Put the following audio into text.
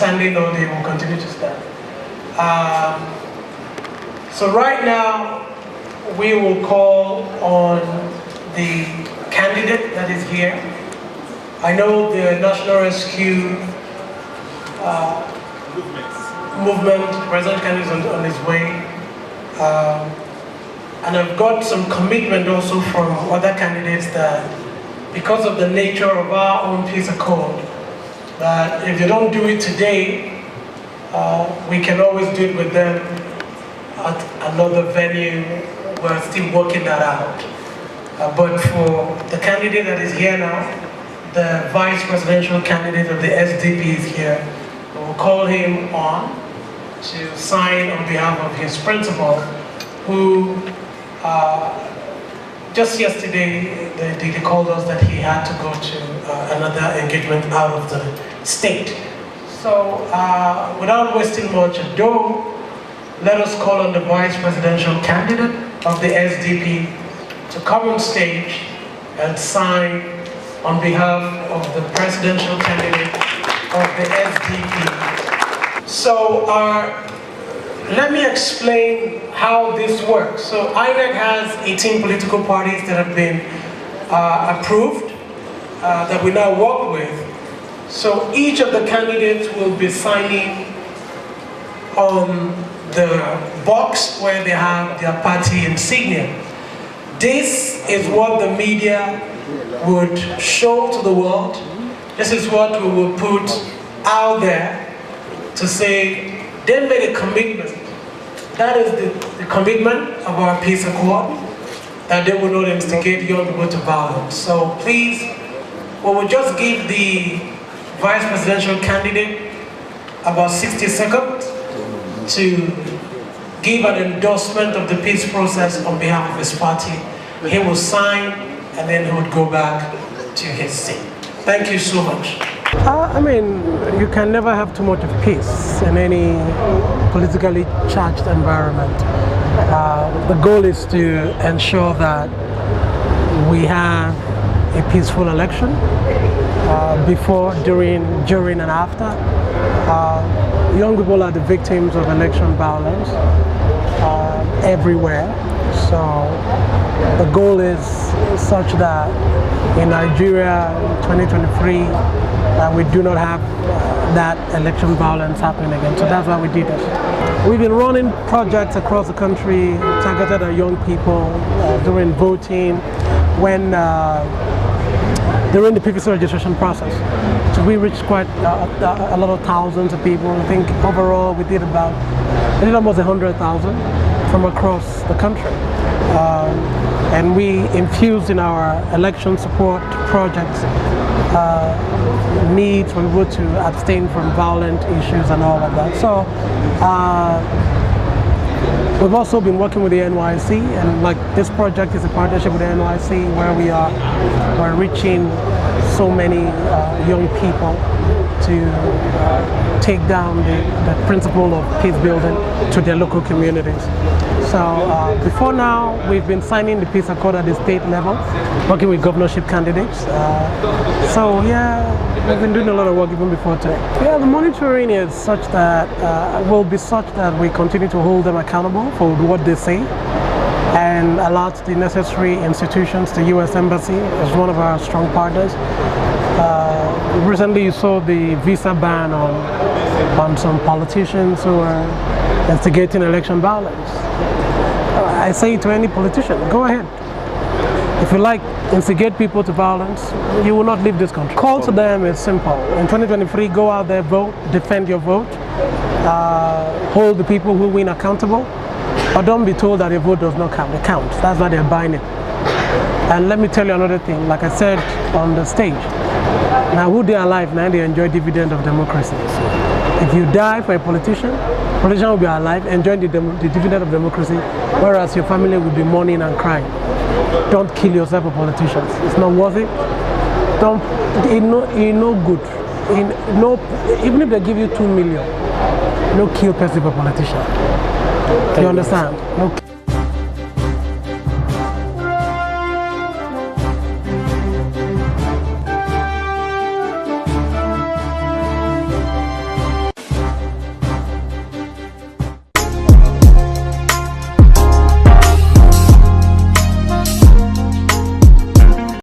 standing or they will continue to stand. So right now, we will call on the candidate that is here. I know the National Rescue movement, President Kennedy is on his way. And I've got some commitment also from other candidates that because of the nature of our own peace accord, that if you don't do it today, we can always do it with them at another venue. We're still working that out. But for the candidate that is here now, the vice presidential candidate of the SDP is here. We'll call him on to sign on behalf of his principal, who just yesterday they called us that he had to go to another engagement out of the state. So without wasting much ado, let us call on the vice presidential candidate of the SDP to come on stage and sign on behalf of the presidential candidate of the SDP. So let me explain how this works. So INEC has 18 political parties that have been approved, that we now work with. So each of the candidates will be signing on the box where they have their party insignia. This is what the media would show to the world. This is what we will put out there to say they made a commitment. That is the commitment of our peace accord, that they will not instigate young people to violence. So please, we will just give the vice presidential candidate about 60 seconds to give an endorsement of the peace process on behalf of his party. He will sign and then he would go back to his seat. Thank you so much. I mean, you can never have too much of peace in any politically charged environment. The goal is to ensure that we have a peaceful election before, during, and after. Young people are the victims of election violence everywhere. So the goal is such that in Nigeria in 2023, we do not have that election violence happening again. So that's why we did it. We've been running projects across the country targeted at young people during voting, during the PVC registration process. So we reached quite a lot of thousands of people. I think overall we did almost 100,000 from across the country. And we infused in our election support projects needs for people to abstain from violent issues and all of that. So we've also been working with the NYC, and like this project is a partnership with the NYC where we're reaching so many young people to take down the principle of peace building to their local communities. So before now, we've been signing the peace accord at the state level, working with governorship candidates. So yeah, we've been doing a lot of work even before today. Yeah, the monitoring is such that, will be such that we continue to hold them accountable for what they say and alert the necessary institutions. The U.S. Embassy is one of our strong partners. Recently you saw the visa ban on some politicians who are instigating election violence. I say to any politician, go ahead. If you like instigate people to violence, you will not leave this country. Call to them is simple. In 2023, go out there, vote, defend your vote, hold the people who win accountable, but don't be told that your vote does not count. It counts. That's why they're buying it. And let me tell you another thing, like I said on the stage, now who they are alive, now they enjoy dividend of democracy. If you die for a politician will be alive, enjoying the dividend of democracy, whereas your family will be mourning and crying. Don't kill yourself for politicians. It's not worth it. It's no good. Even if they give you 2 million, no kill person for politician. You understand? No.